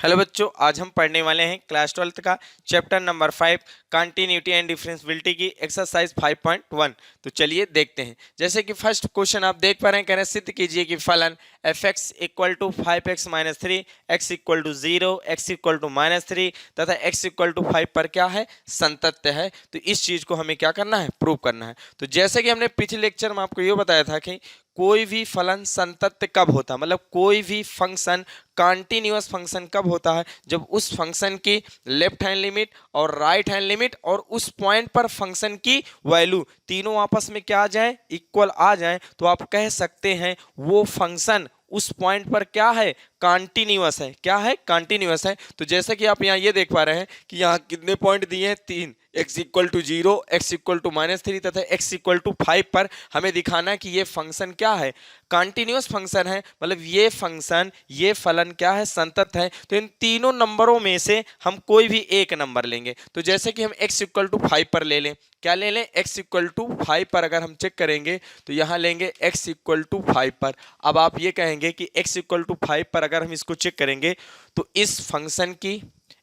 Hello बच्चों, आज हम पढ़ने वाले हैं क्लास 12th का chapter number 5 continuity and differentiability की एक्सरसाइज 5.1। तो चलिए देखते हैं। जैसे कि फर्स्ट क्वेश्चन आप देख पा रहे हैं, कह रहे हैं सिद्ध कीजिए कि फलन f x equal to 5x minus 3, x equal to 0, x equal to minus 3 तथा एक्स इक्वल टू 5 पर क्या है, संतत्य है। तो इस चीज को हमें क्या करना है, प्रूव करना है। तो जैसे कि हमने पिछले लेक्चर में आपको ये बताया था कि कोई भी फलन संतत्य कब होता है, मतलब कोई भी फंक्शन कॉन्टिन्यूअस फंक्शन कब होता है, जब उस फंक्शन की लेफ्ट हैंड लिमिट और राइट हैंड लिमिट और उस पॉइंट पर फंक्शन की वैल्यू तीनों आपस में क्या आ जाए, इक्वल आ जाए। तो आप कह सकते हैं वो फंक्शन उस पॉइंट पर क्या है, कॉन्टिन्यूअस है। क्या है, कॉन्टिन्यूअस है। तो जैसे कि आप यहाँ ये देख पा रहे हैं कि यहाँ कितने पॉइंट दिए हैं, 3, x equal to 0, x equal to minus 3 तथा एक्स इक्वल टू 5 पर हमें दिखाना है कि ये फंक्शन क्या है, कॉन्टिन्यूअस फंक्शन है, मतलब ये फंक्शन, ये फलन क्या है, संतत है। तो इन तीनों नंबरों में से हम कोई भी एक नंबर लेंगे। तो जैसे कि हम एक्स इक्वल टू 5 पर ले लें, क्या ले लें, एक्स इक्वल टू 5 पर अगर हम चेक करेंगे तो यहाँ लेंगे एक्स इक्वल टू 5 पर। अब आप ये कहेंगे कि एक्स इक्वल टू 5 पर अगर हम इसको चेक करेंगे तो इस फंक्शन की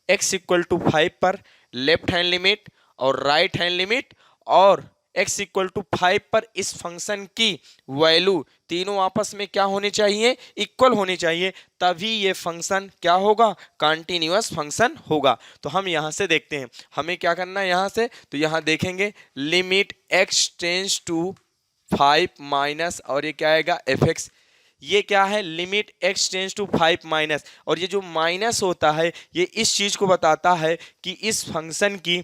एक्स इक्वल टू 5 पर लेफ्ट हैंड लिमिट और राइट हैंड लिमिट और x इक्वल टू 5 पर इस फंक्शन की वैल्यू तीनों आपस में क्या होनी चाहिए, इक्वल होनी चाहिए। तभी ये फंक्शन क्या होगा, कॉन्टिन्यूअस फंक्शन होगा। तो हम यहां से देखते हैं हमें क्या करना है यहां से। तो यहां देखेंगे limit x tends to 5 minus और ये क्या आएगा एफ एक्स। ये क्या है, limit x tends to 5 minus, और ये जो माइनस होता है ये इस चीज को बताता है कि इस फंक्शन की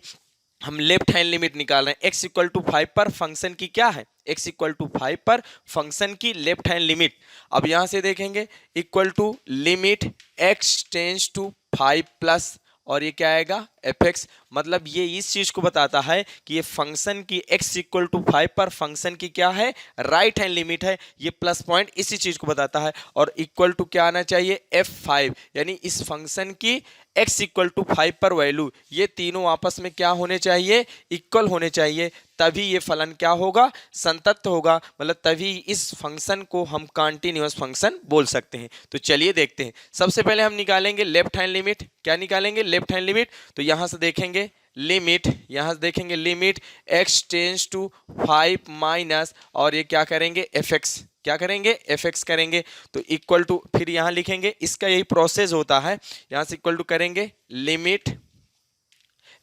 हम लेफ्ट हैंड लिमिट निकाल रहे हैं। x इक्वल टू 5 पर फंक्शन की क्या है, x इक्वल टू 5 पर फंक्शन की लेफ्ट हैंड लिमिट। अब यहां से देखेंगे equal to limit x tends to 5 plus और ये क्या आएगा एफ एक्स। मतलब ये इस चीज को बताता है कि ये फंक्शन की x इक्वल टू 5 पर फंक्शन की क्या है, राइट हैंड लिमिट है। ये प्लस पॉइंट इसी चीज को बताता है। और इक्वल टू क्या आना चाहिए, f5, यानी इस फंक्शन की x इक्वल टू 5 पर वैल्यू ये तीनों आपस में क्या होने चाहिए, इक्वल होने चाहिए। तभी ये फलन क्या होगा, संतत होगा, मतलब तभी इस फंक्शन को हम कॉन्टिन्यूअस फंक्शन बोल सकते हैं। तो चलिए देखते हैं। सबसे पहले हम निकालेंगे लेफ्ट हैंड लिमिट। क्या निकालेंगे, लेफ्ट हैंड लिमिट। तो यहां से देखेंगे लिमिट, यहां से देखेंगे limit x tends to 5 minus और ये क्या करेंगे एफ एक्स, क्या करेंगे एफ एक्स करेंगे। तो इक्वल टू फिर यहां लिखेंगे, इसका यही प्रोसेस होता है। यहां से इक्वल टू करेंगे लिमिट,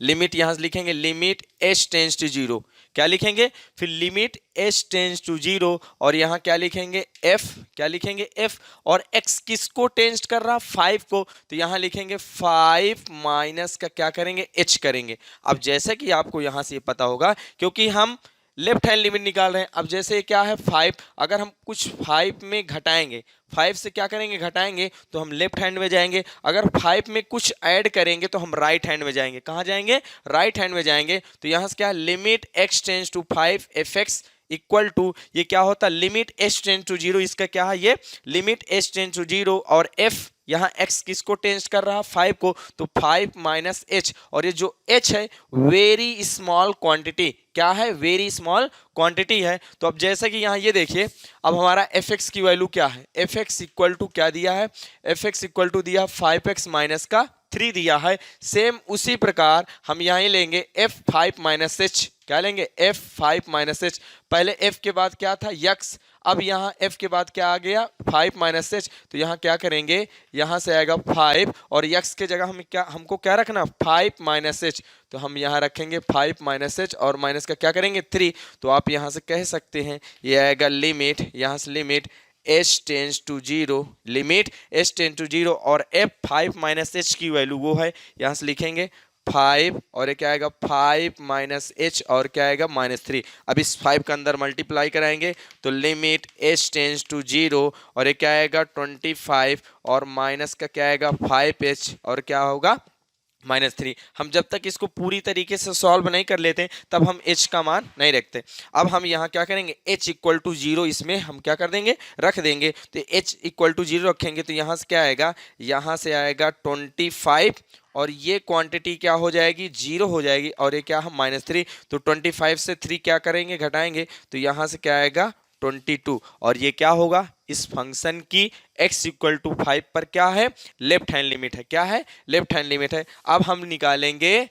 लिमिट यहां से लिखेंगे लिमिट h टेंस टू 0, क्या लिखेंगे, फिर लिमिट h टेंस टू 0 और यहां क्या लिखेंगे f, क्या लिखेंगे f। और x किसको टेंस कर रहा, 5 को। तो यहां लिखेंगे 5 माइनस का क्या करेंगे, h करेंगे। अब जैसे कि आपको यहां से पता होगा क्योंकि हम लेफ्ट हैंड लिमिट निकाल रहे हैं। अब जैसे क्या है 5, अगर हम कुछ 5 में घटाएंगे, 5 से क्या करेंगे, घटाएंगे, तो हम लेफ्ट हैंड में जाएंगे। अगर 5 में कुछ ऐड करेंगे तो हम राइट हैंड में जाएंगे। कहाँ जाएंगे, राइट हैंड में जाएंगे। तो यहाँ से क्या है limit x tends to 5 f x equal to ये क्या होता है, लिमिट h टेंस टू 0, इसका क्या है ये लिमिट h टेंस टू 0 और f यहाँ x किसको टेंस कर रहा, 5 को। तो 5 माइनस h, और ये जो h है वेरी स्मॉल क्वांटिटी, क्या है, वेरी स्मॉल क्वांटिटी है। तो अब जैसे कि यहाँ ये देखिए, अब हमारा एफ एक्स की वैल्यू क्या है, एफ एक्स इक्वल टू क्या दिया है, एफ एक्स इक्वल टू दिया 5x माइनस का 3 दिया है। सेम उसी प्रकार हम यहाँ लेंगे f5 माइनस एच, क्या लेंगे f5 माइनस एच। पहले f के बाद क्या था यक्स, अब यहाँ f के बाद क्या आ गया 5 माइनस एच। तो यहाँ क्या करेंगे, यहाँ से आएगा 5 और यक्स के जगह हम क्या, हमको क्या रखना 5 माइनस एच। तो हम यहाँ रखेंगे 5 माइनस एच और माइनस का क्या करेंगे 3। तो आप यहाँ से कह सकते हैं ये आएगा लिमिट, यहाँ से limit h tends to 0, limit h tends to 0 और f5 माइनस एच की वैल्यू वो है, यहाँ से लिखेंगे 5 और ये क्या आएगा 5 माइनस एच और क्या आएगा -3। अब इस 5 के अंदर मल्टीप्लाई कराएंगे तो लिमिट h टेंस टू 0 और ये क्या आएगा 25 और माइनस का क्या आएगा 5h और क्या होगा -3। हम जब तक इसको पूरी तरीके से सॉल्व नहीं कर लेते तब हम h का मान नहीं रखते। अब हम यहाँ क्या करेंगे h इक्वल टू 0 इसमें हम क्या कर देंगे, रख देंगे। तो h इक्वल टू 0 रखेंगे तो यहाँ से क्या आएगा, यहाँ से आएगा 25 और ये क्वांटिटी क्या हो जाएगी, 0 हो जाएगी और ये क्या हम -3। तो 25 से 3 क्या करेंगे, घटाएंगे, तो यहाँ से क्या आएगा 22 और ये क्या होगा, इस फंक्शन की x इक्वल टू 5 पर क्या है, लेफ्ट हैंड लिमिट है। क्या है, लेफ्ट हैंड लिमिट है। अब हम निकालेंगे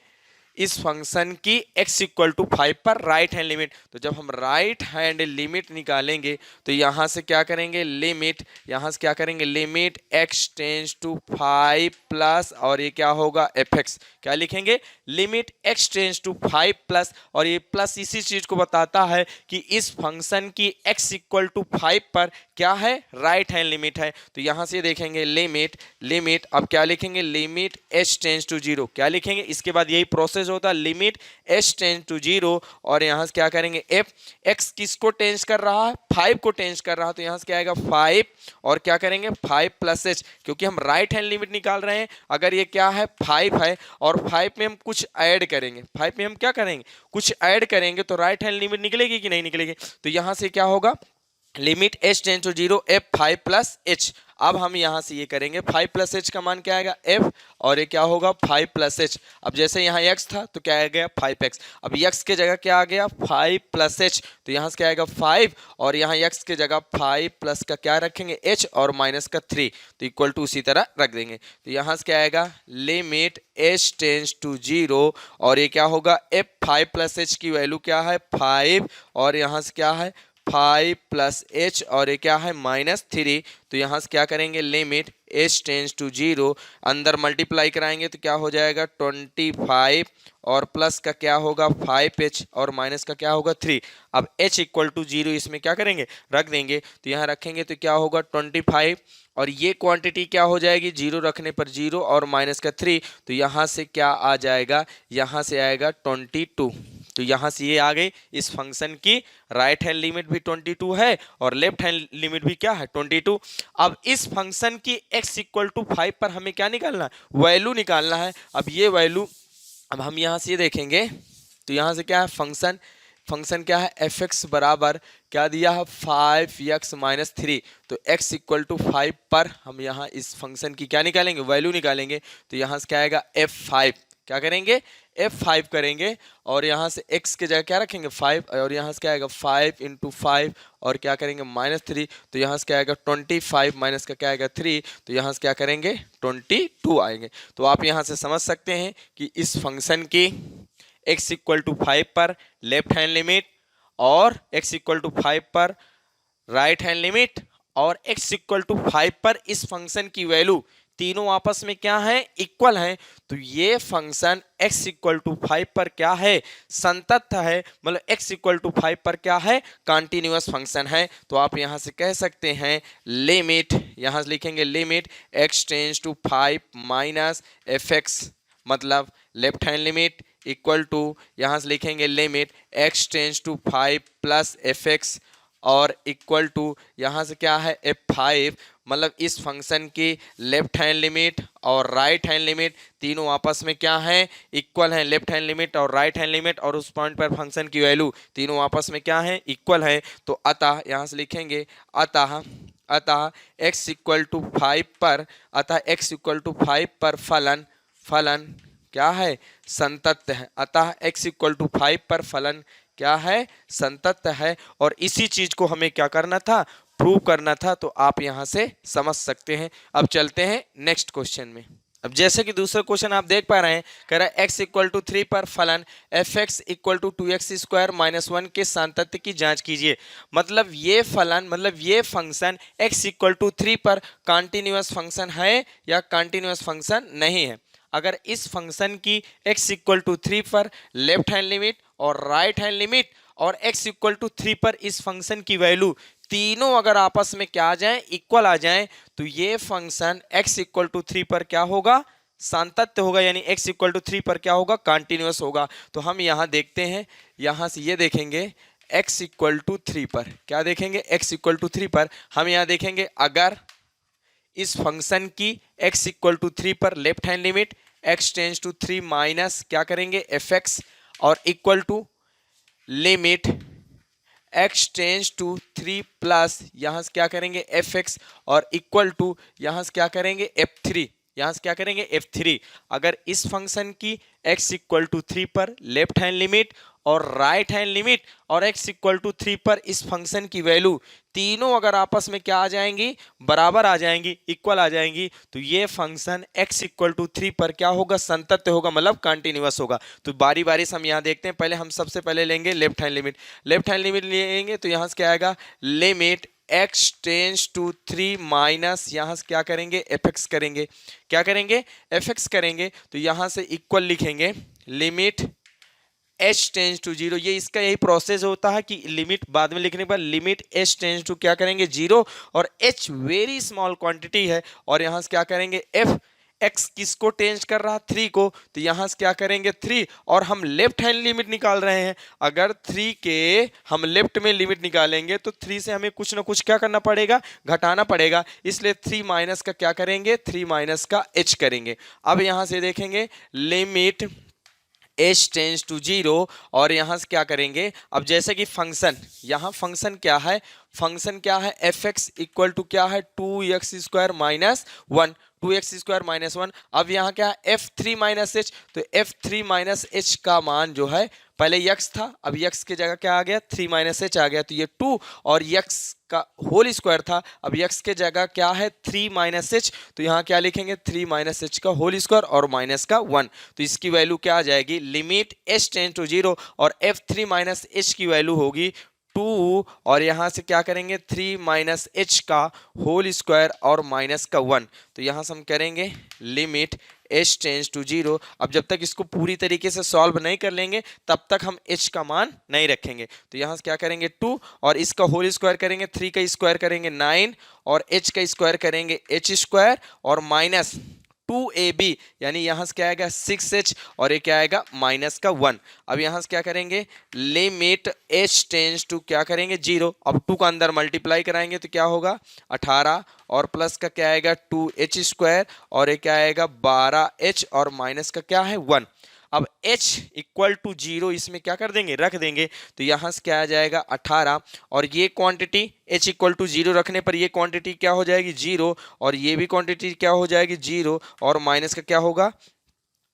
इस फंक्शन की x इक्वल टू 5 पर राइट हैंड लिमिट। तो जब हम राइट हैंड लिमिट निकालेंगे तो यहां से क्या करेंगे, लिमिट, यहां से क्या करेंगे, limit x tends to 5 plus, और ये क्या होगा, fx। क्या लिखेंगे, limit x tends to 5 plus, और ये प्लस इसी चीज को बताता है कि इस फंक्शन की x इक्वल टू 5 पर क्या है, राइट हैंड लिमिट है। तो यहां से देखेंगे लिमिट, लिमिट, अब क्या लिखेंगे, लिमिट h टेंस टू 0। क्या लिखेंगे, इसके बाद यही प्रोसेस होता है, लिमिट h टेंस टू 0, और यहां से क्या करेंगे, f, x किसको टेंस कर रहा है, 5 को टेंस कर रहा है। तो यहां से क्या आएगा 5, और क्या करेंगे 5 प्लस h, क्योंकि हम राइट हैंड लिमिट निकाल रहे हैं। अगर ये क्या है 5 है और 5 में हम कुछ ऐड करेंगे, 5 में हम क्या करेंगे, कुछ ऐड करेंगे, तो राइट हैंड लिमिट निकलेगी कि नहीं निकलेगी। तो यहां से क्या होगा, limit h tends to 0 f 5 plus h। अब हम यहां से ये करेंगे, 5 प्लस h का मान क्या आएगा, f, और ये क्या होगा 5 प्लस h। अब जैसे यहाँ x था तो क्या आ गया 5x, अब x के जगह क्या आ गया 5 प्लस h, तो यहाँ से क्या आएगा 5, और यहाँ x के जगह 5 प्लस का क्या रखेंगे h, और माइनस का 3, तो इक्वल टू उसी तरह रख देंगे। तो यहाँ से क्या आएगा, लिमिट h टेंस टू 0, और ये क्या होगा f 5 प्लस h की वैल्यू क्या है 5, और यहाँ से क्या है 5 प्लस h, और ये क्या है -3। तो यहाँ से क्या करेंगे, लिमिट h टेंस टू 0, अंदर मल्टीप्लाई कराएंगे तो क्या हो जाएगा 25, और प्लस का क्या होगा 5h, और माइनस का क्या होगा 3। अब h इक्वल टू 0 इसमें क्या करेंगे, रख देंगे। तो यहाँ रखेंगे तो क्या होगा 25, और ये क्वांटिटी क्या हो जाएगी, 0 रखने पर 0, और माइनस का 3, तो यहाँ से क्या आ जाएगा, यहाँ से आएगा 22। तो यहाँ से ये आ गई, इस फंक्शन की राइट हैंड लिमिट भी 22 है और लेफ्ट हैंड लिमिट भी क्या है 22। अब इस फंक्शन की x इक्वल टू 5 पर हमें क्या निकालना है, वैल्यू निकालना है। अब ये वैल्यू, अब हम यहाँ से ये देखेंगे तो यहाँ से क्या है, फंक्शन क्या है, fx बराबर क्या दिया है 5x माइनस 3। तो x इक्वल टू 5 पर हम यहाँ इस फंक्शन की क्या निकालेंगे, वैल्यू निकालेंगे। तो यहाँ से क्या आएगा f5, क्या करेंगे f5 करेंगे, और यहाँ से x के जगह क्या रखेंगे 5, और यहाँ से क्या आएगा 5 इंटू 5, और क्या करेंगे -3। तो यहाँ से क्या आएगा 25, माइनस का क्या आएगा 3, तो यहाँ से क्या करेंगे 22 आएंगे। तो आप यहाँ से समझ सकते हैं कि इस फंक्शन की x इक्वल टू 5 पर लेफ्ट हैंड लिमिट, और x इक्वल टू 5 पर राइट हैंड लिमिट, और x इक्वल टू 5 पर इस फंक्शन की वैल्यू, तीनों आपस में क्या है, इक्वल हैं। तो ये फंक्शन x इक्वल टू 5 पर क्या है, संतत है, मतलब x इक्वल टू 5 पर क्या है, कंटिन्यूअस फंक्शन है। तो आप यहां से कह सकते हैं लिमिट, यहां से लिखेंगे limit x tends to 5 minus fx, मतलब left hand limit, equal to यहां से लिखेंगे limit x tends to 5 plus fx, और इक्वल टू यहाँ से क्या है f5, मतलब इस फंक्शन की लेफ्ट हैंड लिमिट और राइट हैंड लिमिट तीनों आपस में क्या हैं, इक्वल हैं। लेफ्ट हैंड लिमिट और राइट हैंड लिमिट और उस पॉइंट पर फंक्शन की वैल्यू तीनों आपस में क्या हैं, इक्वल है। तो अतः यहाँ से लिखेंगे अतः x इक्वल टू 5 पर, अतः x इक्वल टू 5 पर फलन क्या है, संतत है। अतः x इक्वल टू 5 पर फलन क्या है, संतत है। और इसी चीज को हमें क्या करना था, प्रूव करना था। तो आप यहां से समझ सकते हैं। अब चलते हैं नेक्स्ट क्वेश्चन में। अब जैसे कि दूसरा क्वेश्चन आप देख पा रहे हैं, कह रहा है x इक्वल टू 3 पर फलन fx equal to 2x square minus 1 के सातत्य की जांच कीजिए। मतलब ये फलन, मतलब ये फंक्शन x इक्वल टू 3 पर कंटिन्यूअस फंक्शन है या कंटिन्यूअस फंक्शन नहीं है। अगर इस फंक्शन की x इक्वल टू 3 पर लेफ्ट हैंड लिमिट और राइट हैंड लिमिट और x इक्वल टू 3 पर इस फंक्शन की वैल्यू तीनों अगर आपस में क्या आ जाए, इक्वल आ जाए, तो ये फंक्शन x इक्वल टू 3 पर क्या होगा, सातत्य होगा, यानी x इक्वल टू 3 पर क्या होगा, कंटिन्यूअस होगा। तो हम यहाँ देखते हैं, यहाँ से ये देखेंगे x इक्वल टू 3 पर, क्या देखेंगे x इक्वल टू 3 पर हम यहाँ देखेंगे अगर इस फंक्शन की x इक्वल टू 3 पर left hand limit x tends to 3 minus क्या करेंगे fx, और equal to limit x tends to 3 plus यहाँ से क्या करेंगे fx, और इक्वल टू यहाँ से क्या करेंगे f3, यहाँ से क्या करेंगे f3। अगर इस फंक्शन की x इक्वल टू 3 पर लेफ्ट हैंड लिमिट और राइट हैंड लिमिट और x इक्वल टू 3 पर इस फंक्शन की वैल्यू तीनों अगर आपस में क्या आ जाएंगी, बराबर आ जाएंगी, इक्वल आ जाएंगी, तो ये फंक्शन x इक्वल टू 3 पर क्या होगा, संतत्य होगा, मतलब कंटिन्यूअस होगा। तो बारी बारी से हम यहाँ देखते हैं। पहले हम सबसे पहले लेंगे left hand limit. Left hand limit लेंगे तो यहाँ से क्या आएगा, limit x tends to 3 minus यहाँ से क्या करेंगे, fx करेंगे। क्या करेंगे, fx करेंगे। तो यहाँ से इक्वल लिखेंगे लिमिट h टेंस टू 0। ये इसका यही प्रोसेस होता है कि लिमिट बाद में लिखने पर लिमिट h टेंस टू क्या करेंगे 0, और h वेरी स्मॉल क्वांटिटी है, और यहाँ से क्या करेंगे f x किसको टेंस कर रहा, 3 को, तो यहाँ से क्या करेंगे 3, और हम लेफ्ट हैंड लिमिट निकाल रहे हैं। अगर 3 के हम लेफ्ट में लिमिट निकालेंगे तो 3 से हमें कुछ ना कुछ क्या करना पड़ेगा, घटाना पड़ेगा, इसलिए 3 माइनस का क्या करेंगे, 3 माइनस का h करेंगे। अब यहाँ से देखेंगे लिमिट h टेंस टू 0, और यहाँ से क्या करेंगे, अब जैसे कि फंक्शन, यहाँ फंक्शन क्या है, फंक्शन क्या है, fx इक्वल टू क्या है, 2x square minus 1, 2x square minus 1। अब यहाँ क्या है, f3 माइनस एच, तो f3 माइनस एच का मान जो है, पहले x था, अब x की जगह क्या आ गया, 3 माइनस एच आ गया, तो ये 2, और x का होल स्क्वायर था, अब x के जगह क्या है, 3 माइनस एच, तो यहाँ क्या लिखेंगे, 3 माइनस एच का होल स्क्वायर और माइनस का 1, तो इसकी वैल्यू क्या आ जाएगी, लिमिट h टेंस टू 0, और f3 माइनस एच की वैल्यू होगी 2, और यहाँ से क्या करेंगे 3 माइनस एच का होल स्क्वायर और माइनस का 1, तो यहाँ से हम करेंगे लिमिट h टेंस टू 0। अब जब तक इसको पूरी तरीके से सॉल्व नहीं कर लेंगे तब तक हम h का मान नहीं रखेंगे। तो यहाँ से क्या करेंगे 2, और इसका होल स्क्वायर करेंगे, 3 का स्क्वायर करेंगे 9, और h का स्क्वायर करेंगे h स्क्वायर, और माइनस 2ab, यानी यहाँ से क्या आएगा 6h, और ये क्या आएगा माइनस का 1। अब यहाँ से क्या करेंगे, लिमिट h टेंस टू क्या करेंगे 0, अब 2 का अंदर मल्टीप्लाई कराएंगे तो क्या होगा 18, और प्लस का क्या आएगा 2h स्क्वायर, और ये क्या आएगा 12h, और माइनस का क्या है 1। अब h इक्वल टू 0 इसमें क्या कर देंगे, रख देंगे, तो यहाँ से क्या आ जाएगा 18, और ये क्वांटिटी h इक्वल टू 0 रखने पर ये क्वांटिटी क्या हो जाएगी 0, और ये भी क्वांटिटी क्या हो जाएगी 0, और माइनस का क्या होगा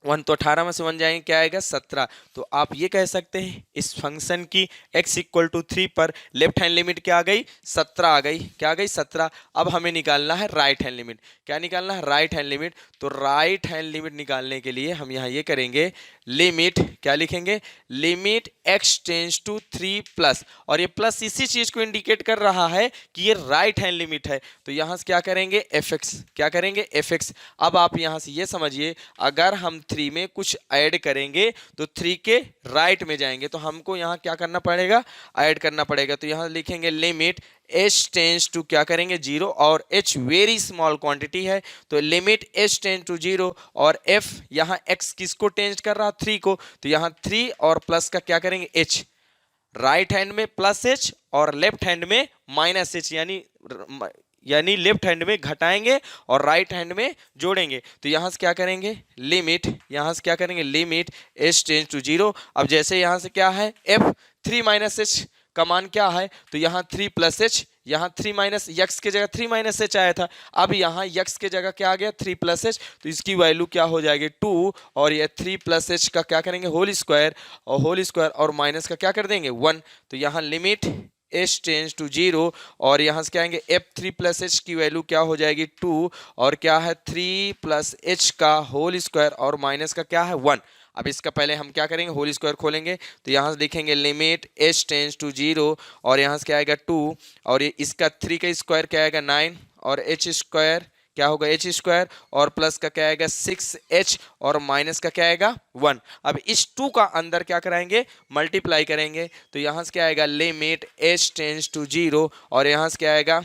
1, तो 18 में से 1 जाएंगे क्या आएगा 17। तो आप ये कह सकते हैं इस फंक्शन की x इक्वल टू 3 पर लेफ्ट हैंड लिमिट क्या आ गई, 17 आ गई, क्या आ गई 17। अब हमें निकालना है राइट हैंड लिमिट। क्या निकालना है, राइट हैंड लिमिट। तो राइट हैंड लिमिट निकालने के लिए हम यहाँ ये करेंगे लिमिट, क्या लिखेंगे, limit x tends to 3 plus, और ये प्लस इसी चीज को इंडिकेट कर रहा है कि ये राइट हैंड लिमिट है, तो यहाँ से क्या करेंगे fx, क्या करेंगे fx। अब आप यहाँ से ये समझिए, अगर हम 3 में कुछ ऐड करेंगे तो 3 के राइट में जाएंगे, तो हमको यहाँ क्या करना पड़ेगा, ऐड करना पड़ेगा। तो यहाँ लिखेंगे लिमिट h टेंस टू क्या करेंगे 0, और h वेरी स्मॉल क्वांटिटी है, तो लिमिट h टेंस टू 0, और f यहाँ x किसको टेंस कर रहा 3 को, तो यहाँ 3 और प्लस का क्या करेंगे h, राइट हैंड में प्लस h और लेफ्ट हैंड में माइनस h, यानी लेफ्ट हैंड में घटाएंगे और राइट हैंड में जोड़ेंगे। तो यहाँ से क्या करेंगे लिमिट, यहाँ से क्या करेंगे लिमिट h टेंस टू 0। अब जैसे यहाँ से क्या है f 3 माइनस एच का मान क्या है, तो यहाँ 3 प्लस एच, यहाँ 3 माइनस यक्स के जगह 3 माइनस एच आया था, अब यहाँ यक्स के जगह क्या आ गया 3 प्लस एच, तो इसकी वैल्यू क्या हो जाएगी 2, और ये 3 प्लस एच का क्या करेंगे होल स्क्वायर, और होल स्क्वायर और माइनस का क्या कर देंगे 1। तो यहाँ लिमिट h टेंस टू 0, और यहाँ से क्या आएंगे f3 प्लस एच की वैल्यू क्या हो जाएगी 2, और क्या है 3 प्लस एच का होल स्क्वायर और माइनस का क्या है 1। अब इसका पहले हम क्या करेंगे होल स्क्वायर खोलेंगे, तो यहाँ से लिखेंगे लिमिट h टेंस टू 0, और यहाँ से क्या आएगा 2, और ये इसका 3 का स्क्वायर क्या आएगा 9, और h स्क्वायर क्या होगा h स्क्वायर, और प्लस का क्या आएगा 6h, और माइनस का क्या आएगा 1। अब इस 2 का अंदर क्या कराएंगे मल्टीप्लाई करेंगे, तो यहाँ से क्या आएगा लिमिट h टेंस टू 0, और यहाँ से क्या आएगा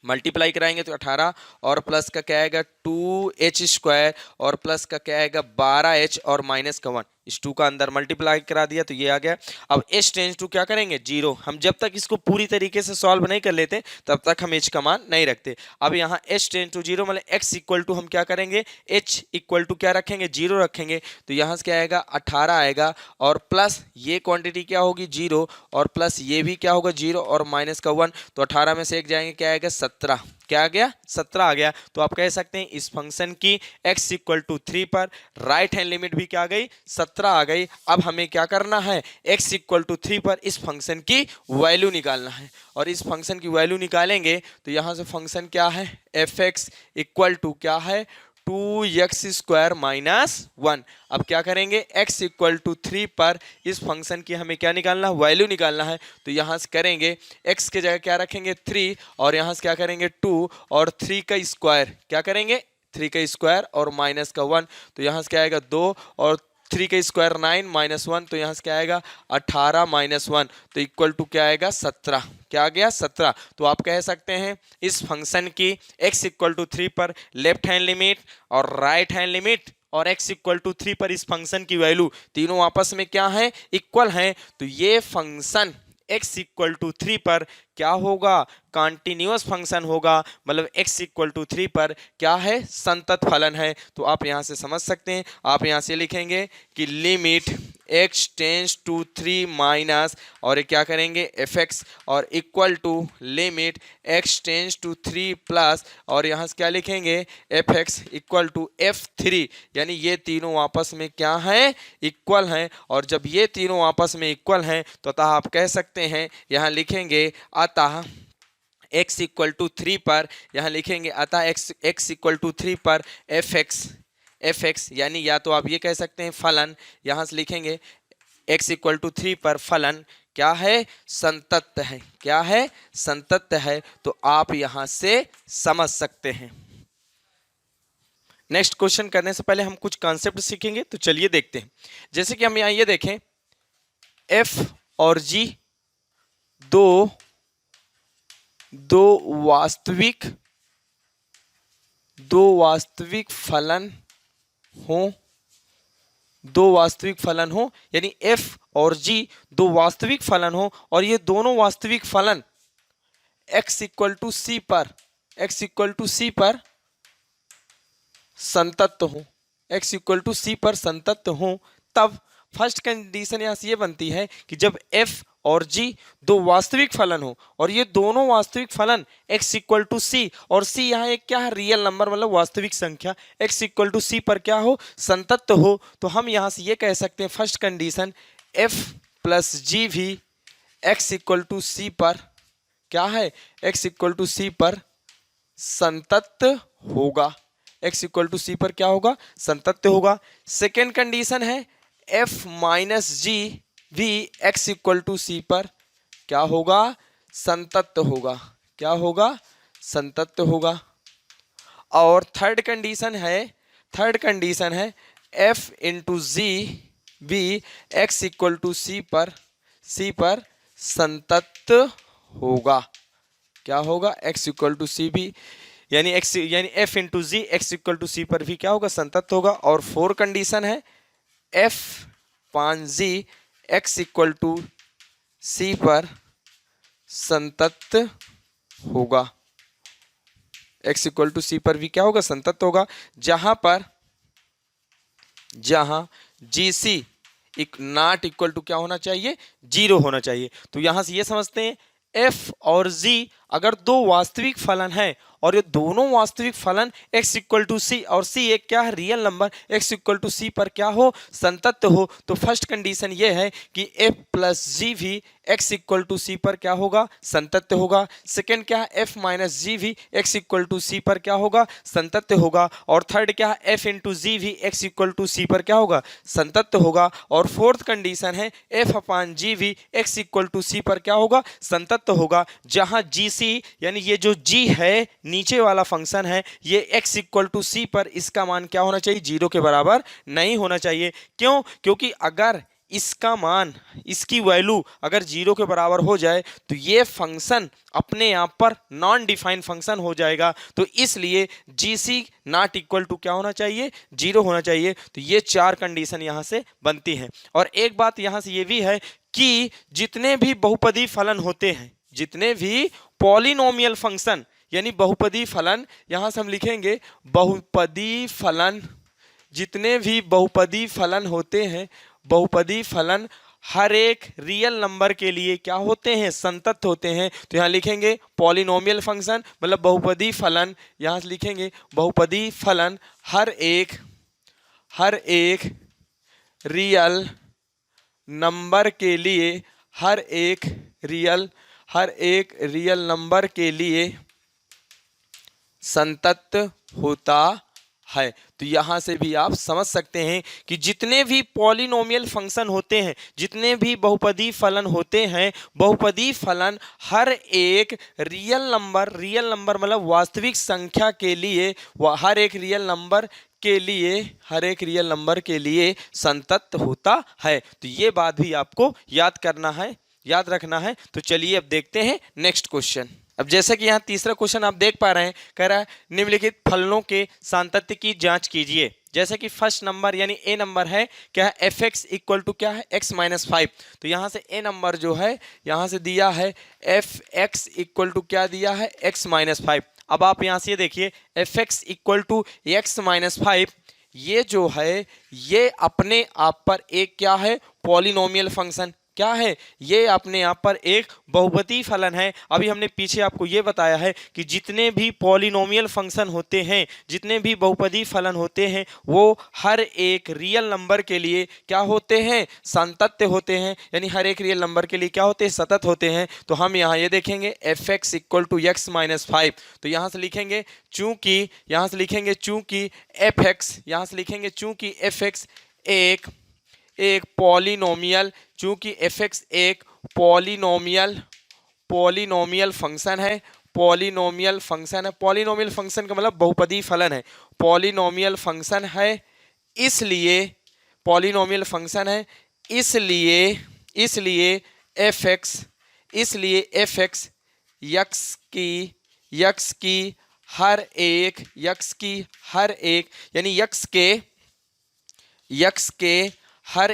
मल्टीप्लाई कराएंगे तो 18, और प्लस का क्या आएगा 2h स्क्वायर, और प्लस का क्या आएगा 12h, और माइनस का 1। इस 2 का अंदर मल्टीप्लाई करा दिया तो ये आ गया। अब h टेंस टू क्या करेंगे 0। हम जब तक इसको पूरी तरीके से सॉल्व नहीं कर लेते तब तक हम h का मान नहीं रखते। अब यहाँ h टेंस टू 0 मतलब x इक्वल टू हम क्या करेंगे h इक्वल टू क्या रखेंगे 0 रखेंगे, तो यहाँ से क्या आएगा 18 आएगा, और प्लस ये क्वांटिटी क्या होगी 0, और प्लस ये भी क्या होगा 0, और माइनस का 1, तो 18 में से एक जाएंगे क्या आएगा 17, क्या आ गया 17 आ गया। तो आप कह सकते हैं इस फंक्शन की x इक्वल टू 3 पर राइट हैंड लिमिट भी क्या आ गई 17 आ गई। अब हमें क्या करना है x इक्वल टू 3 पर इस फंक्शन की वैल्यू निकालना है और इस फंक्शन की वैल्यू निकालेंगे तो यहां से फंक्शन क्या है fx इक्वल टू क्या है 2x² माइनस 1। अब क्या करेंगे x इक्वल टू 3 पर इस फंक्शन की हमें क्या निकालना है वैल्यू निकालना है। तो यहाँ से करेंगे x के जगह क्या रखेंगे 3 और यहाँ से क्या करेंगे 2 और 3 का स्क्वायर क्या करेंगे 3 का स्क्वायर और माइनस का 1। तो यहाँ से क्या आएगा 2 और 3 का स्क्वायर 9 माइनस 1। तो यहाँ से क्या आएगा 18 माइनस 1 तो इक्वल टू क्या आएगा 17। क्या आ गया 17। तो आप कह सकते हैं इस फंक्शन की x इक्वल टू 3 पर लेफ्ट हैंड लिमिट और राइट हैंड लिमिट और x इक्वल टू 3 पर इस फंक्शन की वैल्यू तीनों आपस में क्या है इक्वल हैं। तो ये फंक्शन x इक्वल टू 3 पर क्या होगा कॉन्टिन्यूअस फंक्शन होगा, मतलब x इक्वल टू 3 पर क्या है संतत फलन है। तो आप यहां से समझ सकते हैं, आप यहां से लिखेंगे कि limit x tends to 3 minus और ये क्या करेंगे fx और equal to limit x tends to 3 plus और यहां से क्या लिखेंगे fx इक्वल टू f3। यानी ये तीनों आपस में क्या हैं इक्वल हैं और जब ये तीनों आपस में इक्वल हैं तो अतः आप कह सकते हैं यहां लिखेंगे अतः x इक्वल टू 3 पर यहाँ लिखेंगे अतः x इक्वल टू 3 पर fx यानी या तो आप ये कह सकते हैं फलन, यहाँ से लिखेंगे x इक्वल टू 3 पर फलन क्या है संतत है। क्या है संतत है। तो आप यहाँ से समझ सकते हैं। नेक्स्ट क्वेश्चन करने से पहले हम कुछ कॉन्सेप्ट सीखेंगे, तो चलिए देखते हैं। जैसे कि हम यहाँ ये देखें f और g दो वास्तविक फलन हो, यानी f और g दो वास्तविक फलन हो और ये दोनों वास्तविक फलन x इक्वल टू c पर संतत हो, x इक्वल टू c पर संतत हो, तब फर्स्ट कंडीशन यहां से ये बनती है कि जब f और g दो वास्तविक फलन हो और ये दोनों वास्तविक फलन x इक्वल टू c और c यहाँ एक क्या है रियल नंबर मतलब वास्तविक संख्या x इक्वल टू c पर क्या हो संतत हो। तो हम यहाँ से ये कह सकते हैं first condition f plus g भी x इक्वल टू c पर क्या है x इक्वल टू c पर संतत होगा। x इक्वल टू c पर क्या होगा संतत होगा। सेकेंड कंडीशन है f माइनस g भी x इक्वल टू c पर क्या होगा संतत होगा। क्या होगा संतत होगा। और थर्ड कंडीशन है f इंटू जी भी x इक्वल टू c पर संतत होगा। क्या होगा x इक्वल टू c भी यानी f into g x equal to c पर भी क्या होगा संतत होगा। और फोर कंडीशन है f पान जी x इक्वल टू c पर संतत होगा। x इक्वल टू c पर भी क्या होगा संतत होगा, जहां gc नॉट इक्वल टू क्या होना चाहिए 0 होना चाहिए। तो यहां से ये समझते हैं f और g अगर दो वास्तविक फलन हैं और ये दोनों वास्तविक फलन x इक्वल टू c और c एक क्या है real number x equal to c पर क्या हो संतत हो, तो फर्स्ट कंडीशन ये है कि f प्लस जी भी x इक्वल टू c पर क्या होगा संतत होगा। सेकेंड क्या है f माइनस जी भी x इक्वल टू c पर क्या होगा संतत होगा। और थर्ड क्या है f इंटू जी भी x इक्वल टू c पर क्या होगा संतत होगा। और फोर्थ कंडीशन है f अपान जी भी x इक्वल टू c पर क्या होगा संतत होगा, जहां gc यानी ये जो g है नीचे वाला फंक्शन है ये x इक्वल टू c पर इसका मान क्या होना चाहिए 0 के बराबर नहीं होना चाहिए। क्यों? क्योंकि अगर इसका मान इसकी वैल्यू अगर 0 के बराबर हो जाए तो ये फंक्शन अपने आप पर नॉन डिफाइन फंक्शन हो जाएगा। तो इसलिए gc नॉट इक्वल टू क्या होना चाहिए 0 होना चाहिए। तो ये चार कंडीशन यहाँ से बनती हैं। और एक बात यहाँ से ये भी है कि जितने भी बहुपदी फलन होते हैं, जितने भी पॉलिनोमियल फंक्शन यानी बहुपदी फलन, यहां से हम लिखेंगे बहुपदी फलन, जितने भी बहुपदी फलन होते हैं बहुपदी फलन हर एक रियल नंबर के लिए क्या होते हैं, संतत होते हैं। तो यहाँ लिखेंगे पॉलिनोमियल फंक्शन मतलब बहुपदी फलन, यहाँ से लिखेंगे बहुपदी फलन हर एक रियल नंबर के लिए, हर एक रियल नंबर के लिए संतत होता है। तो यहां से भी आप समझ सकते हैं कि जितने भी पॉलिनोमियल फंक्शन होते हैं, जितने भी बहुपदी फलन होते हैं, बहुपदी फलन हर एक रियल नंबर मतलब वास्तविक संख्या के लिए, हर एक रियल नंबर के लिए संतत होता है। तो ये बात भी आपको याद करना है, याद रखना है। तो चलिए अब देखते हैं नेक्स्ट क्वेश्चन। अब जैसे कि यहाँ तीसरा क्वेश्चन आप देख पा रहे हैं, कह रहा है निम्नलिखित फलनों के सातत्य की जांच कीजिए। जैसे कि फर्स्ट नंबर यानी ए नंबर है क्या है, एफ एक्स इक्वल टू क्या है, x माइनस 5। तो यहाँ से ए नंबर जो है यहाँ से दिया है एफ एक्स इक्वल टू क्या दिया है, x माइनस 5। अब आप यहाँ से देखिए f x equal to x minus 5, ये जो है ये अपने आप पर एक क्या है, पॉलिनोमियल फंक्शन क्या है, ये अपने आप पर एक बहुपदी फलन है। अभी हमने पीछे आपको ये बताया है कि जितने भी पॉलिनोमियल फंक्शन होते हैं, जितने भी बहुपदी फलन होते हैं, वो हर एक रियल नंबर के लिए क्या होते हैं, संतत होते हैं। यानी हर एक रियल नंबर के लिए क्या होते हैं, सतत होते हैं। तो हम यहाँ ये देखेंगे f x equal to x minus 5। तो यहाँ से लिखेंगे चूंकि एफ एक्स, यहाँ से लिखेंगे चूंकि एफ एक्स एक पॉलिनोमियल, चूंकि एफ एक्स एक पॉलिनोमियल फंक्शन है, पॉलिनोमियल फंक्शन का मतलब बहुपदी फलन है, पॉलिनोमियल फंक्शन है, इसलिए पॉलिनोमियल फंक्शन है, इसलिए एफ एक्स यक्स की हर एक यानी यक्स के हर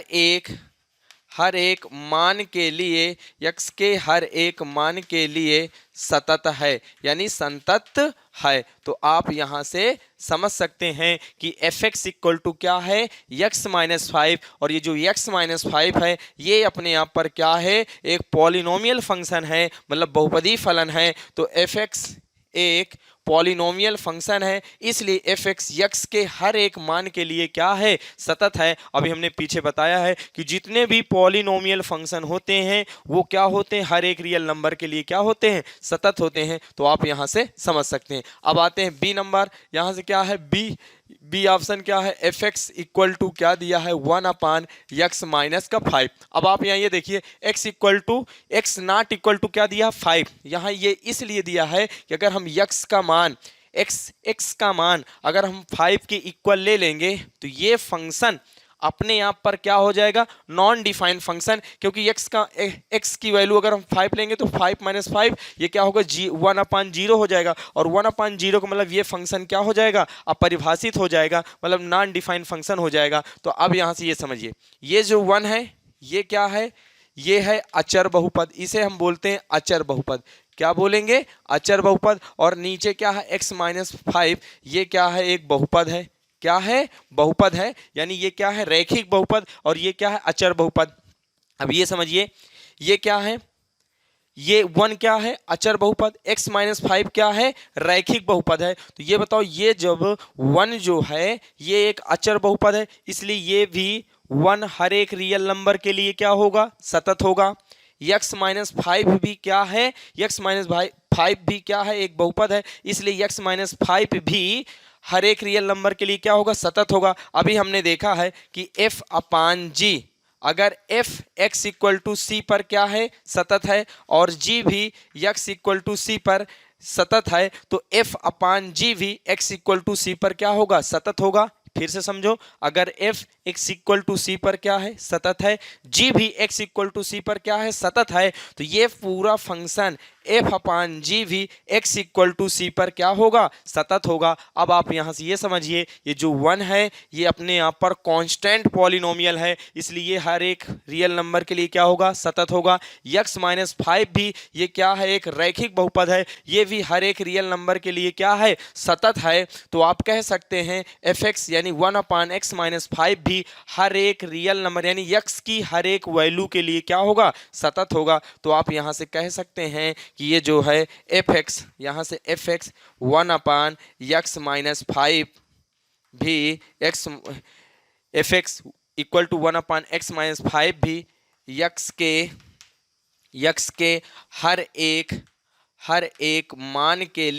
एक मान के लिए, यक्स के हर एक मान के लिए सतत है, यानी संतत है। तो आप यहाँ से समझ सकते हैं कि एफ एक्स इक्वल टू क्या है, यक्स माइनस 5, और ये जो यक्स माइनस 5 है ये अपने आप पर क्या है, एक पॉलिनोमियल फंक्शन है मतलब बहुपदी फलन है। तो एफ एक्स एक पॉलिनोमियल फंक्शन है, इसलिए एफ एक्स यक्स के हर एक मान के लिए क्या है, सतत है। अभी हमने पीछे बताया है कि जितने भी पॉलिनोमियल फंक्शन होते हैं वो क्या होते हैं, हर एक रियल नंबर के लिए क्या होते हैं, सतत होते हैं। तो आप यहां से समझ सकते हैं। अब आते हैं बी नंबर, यहां से क्या है बी ऑप्शन क्या है, एफ एक्स इक्वल टू क्या दिया है, 1 यक्स माइनस का 5। अब आप यहाँ ये देखिए x equal to x not equal to क्या दिया, 5। यहाँ ये इसलिए दिया है कि अगर हम यक्स का मान एक्स का मान अगर हम 5 के इक्वल ले लेंगे तो ये फंक्शन अपने आप पर क्या हो जाएगा, नॉन डिफाइंड फंक्शन, क्योंकि एक्स की वैल्यू अगर हम 5 लेंगे तो 5 माइनस 5 ये क्या होगा, 1/0 हो जाएगा, और 1/0 का मतलब ये फंक्शन क्या हो जाएगा, अपरिभाषित हो जाएगा, मतलब नॉन डिफाइंड फंक्शन हो जाएगा। तो अब यहाँ से ये समझिए, ये जो 1 है ये क्या है, ये है अचर बहुपद, इसे हम बोलते हैं अचर बहुपद। क्या बोलेंगे, अचर बहुपद। और नीचे क्या है, x माइनस 5, ये क्या है, एक बहुपद है, क्या है, बहुपद है, यानी ये क्या है, रैखिक बहुपद, और ये क्या है, अचर बहुपद। अब ये समझिए ये क्या है, ये 1 क्या है, अचर बहुपद, x माइनस 5 क्या है, रैखिक बहुपद है। तो ये बताओ, ये जब 1 जो है ये एक अचर बहुपद है, इसलिए ये भी 1 हर एक रियल नंबर के लिए क्या होगा, सतत होगा। x माइनस 5 भी क्या है, x माइनस 5 भी क्या है, एक बहुपद है, इसलिए x माइनस 5 भी हर एक रियल नंबर के लिए क्या होगा, सतत होगा। अभी हमने देखा है कि f अपान g, अगर f x equal to c पर क्या है, सतत है, और g भी x इक्वल टू c पर सतत है, तो f अपान g भी x इक्वल टू c पर क्या होगा, सतत होगा। फिर से समझो, अगर f x equal to c पर क्या है, सतत है, g भी x इक्वल टू c पर क्या है, सतत है, तो ये पूरा फंक्शन एफ अपान जी भी एक्स इक्वल टू सी पर क्या होगा, सतत होगा। अब आप यहाँ से ये समझिए, ये जो 1 है ये अपने यहाँ पर कांस्टेंट पॉलिनोमियल है, इसलिए हर एक रियल नंबर के लिए क्या होगा, सतत होगा। x माइनस 5 भी ये क्या है, एक रैखिक बहुपद है, ये भी हर एक रियल नंबर के लिए क्या है, सतत है। तो आप कह सकते हैं एफ एक्स यानी 1 अपान एक्स माइनस 5 भी हर एक रियल नंबर यानी x की हर एक वैल्यू के लिए क्या होगा, सतत होगा। तो आप यहाँ से कह सकते हैं कि ये जो है एफ एक्स, यहाँ से f x 1 upon x minus 5 भी x f x equal to 1 upon x minus 5 भी यक्स के हर एक मान के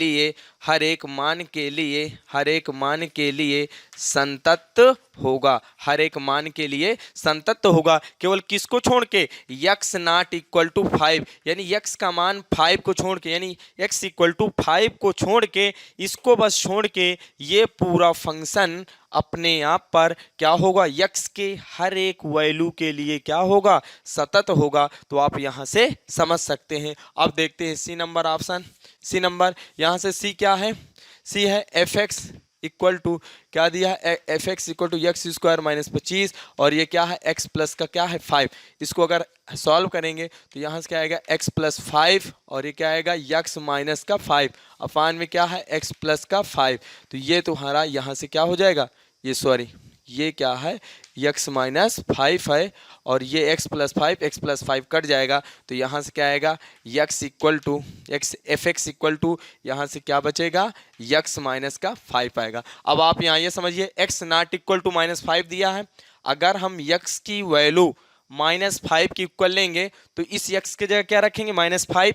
लिए संतत होगा, हर एक मान के लिए संतत होगा। केवल किसको छोड़ के, x नॉट इक्वल टू 5 यानी x का मान 5 को छोड़ के, यानी x इक्वल टू 5 को छोड़ के, इसको बस छोड़ के ये पूरा फंक्शन अपने आप पर क्या होगा, x के हर एक वैल्यू के लिए क्या होगा, सतत होगा। तो आप यहाँ से समझ सकते हैं। अब देखते हैं C number option, C number यहाँ से सी क्या है, सी है एफ एक्स इक्वल टू क्या दिया है, f x equal to x square minus 25 और ये क्या है एक्स प्लस का क्या है 5। इसको अगर सॉल्व करेंगे तो यहाँ से क्या आएगा एक्स प्लस 5 और ये क्या आएगा एक्स माइनस का 5 अपान में क्या है एक्स प्लस का 5। तो ये तुम्हारा यहाँ से क्या हो जाएगा, ये सॉरी ये क्या है x माइनस 5 है और ये x प्लस 5 कट जाएगा। तो यहाँ से क्या आएगा x equal to x f x equal to यहाँ से क्या बचेगा x माइनस का 5 आएगा। अब आप यहाँ ये समझिए x not equal to minus 5 दिया है, अगर हम x की वैल्यू -5 की इक्वल लेंगे तो इस x के जगह क्या रखेंगे -5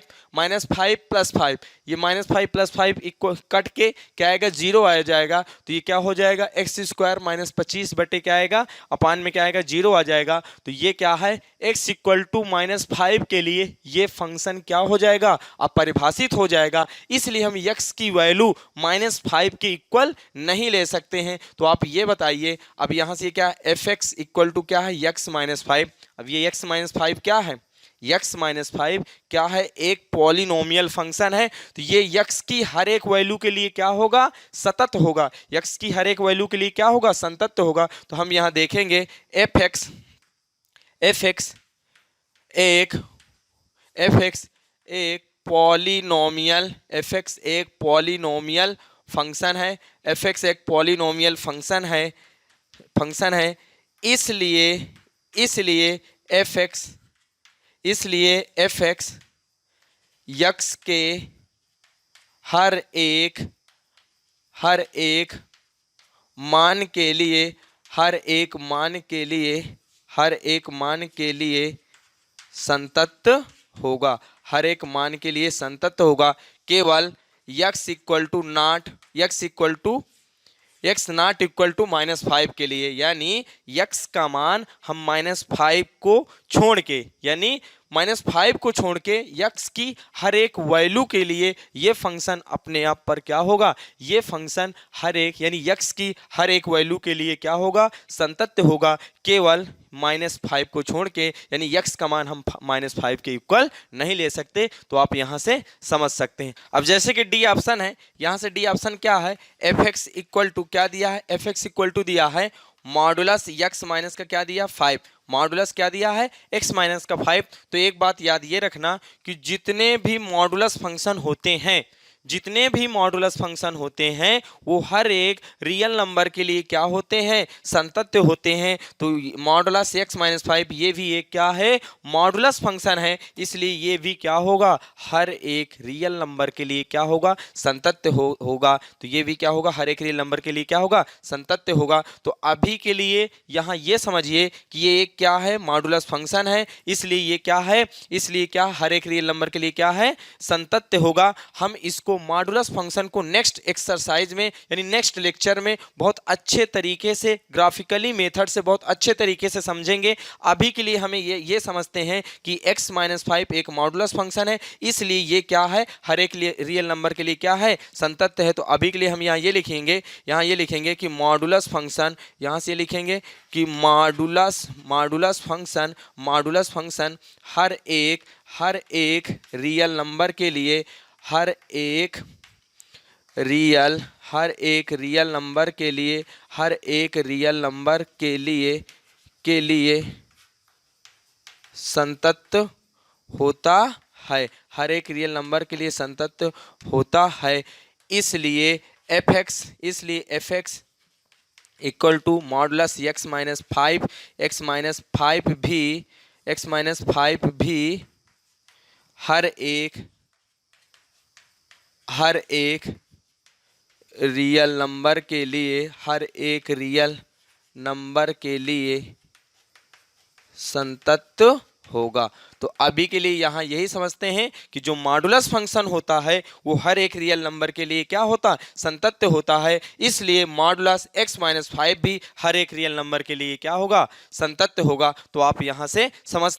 प्लस 5, ये -5 प्लस 5 इक्वल कट के क्या आएगा 0 आ जाएगा। तो ये क्या हो जाएगा एक्स स्क्वायर माइनस 25 बटे क्या आएगा अपान में क्या आएगा 0 आ जाएगा। तो ये क्या है x इक्वल टू -5 के लिए ये फंक्शन क्या हो जाएगा, अपरिभाषित हो जाएगा। इसलिए हम x की वैल्यू -5 के इक्वल नहीं ले सकते हैं। तो आप ये बताइए, अब यहाँ से क्या एफ एक्स इक्वल टू क्या है x माइनस 5। अब ये x माइनस 5 क्या है, x माइनस 5 क्या है, एक पॉलिनोमियल फंक्शन है। तो ये x की हर एक वैल्यू के लिए क्या होगा, सतत होगा, x की हर एक वैल्यू के लिए क्या होगा, संतत होगा। तो हम यहाँ देखेंगे एफ एक्स एक पॉलिनोमियल, एफ एक्स एक पॉलिनोमियल फंक्शन है, एफ एक्स एक पॉलिनोमियल फंक्शन है। इसलिए एफ एक्स यक्स के हर एक मान के लिए संतत होगा, हर एक मान के लिए संतत होगा। केवल x नॉट इक्वल टू -5 के लिए, यानी x का मान हम -5 को छोड़ के, यानी -5 को छोड़ के x की हर एक वैल्यू के लिए ये फंक्शन अपने आप पर क्या होगा, ये फंक्शन हर एक यानी x की हर एक वैल्यू के लिए क्या होगा, संतत होगा। केवल -5 को छोड़ के, यानी x का मान हम -5 के इक्वल नहीं ले सकते। तो आप यहाँ से समझ सकते हैं। अब जैसे कि डी ऑप्शन है, यहाँ से डी ऑप्शन क्या है, एफ एक्स इक्वल टू क्या दिया है, एफ एक्स इक्वल टू दिया है मॉडुलस x माइनस का क्या दिया 5, मॉडुलस क्या दिया है x माइनस का 5। तो एक बात याद ये रखना कि जितने भी मॉडुलस फंक्शन होते हैं वो हर एक रियल नंबर के लिए क्या होते हैं, संतत होते हैं। तो मॉडुलस x माइनस 5 ये भी एक क्या है, मॉडुलस फंक्शन है, इसलिए ये भी क्या होगा, हर एक रियल नंबर के लिए क्या होगा, संतत होगा। तो ये भी क्या होगा, हर एक रियल नंबर के लिए क्या होगा, संतत होगा। तो अभी के लिए यहाँ ये समझिए कि ये एक क्या है, मॉडुलस फंक्शन है, इसलिए ये क्या है, इसलिए क्या हर एक रियल नंबर के लिए क्या है, संतत होगा। हम इसको आपको मॉडुलस फंक्शन को नेक्स्ट एक्सरसाइज में यानी नेक्स्ट लेक्चर में बहुत अच्छे तरीके से ग्राफिकली मेथड से बहुत अच्छे तरीके से समझेंगे। अभी के लिए हमें ये समझते हैं कि x माइनस 5 एक मॉडुलस फंक्शन है, इसलिए ये क्या है, हर एक रियल नंबर के लिए क्या है, संतत्य है। तो अभी के लिए हम यहाँ ये लिखेंगे कि मॉडुलस फंक्शन, यहाँ से लिखेंगे कि मॉडुलस फंक्शन हर एक रियल नंबर के लिए, हर एक रियल नंबर के लिए संतत होता है, हर एक रियल नंबर के लिए संतत होता है। इसलिए f x equal to modulus x minus 5, x minus 5 भी हर एक रियल नंबर के लिए संतत होगा। तो अभी के लिए यहाँ यही समझते हैं कि जो मॉडुलस फंक्शन होता है वो हर एक रियल नंबर के लिए क्या होता है, संतत्य होता है। इसलिए मॉडुलस x माइनस 5 भी हर एक रियल नंबर के लिए क्या होगा, संतत्य होगा। तो आप यहाँ से समझ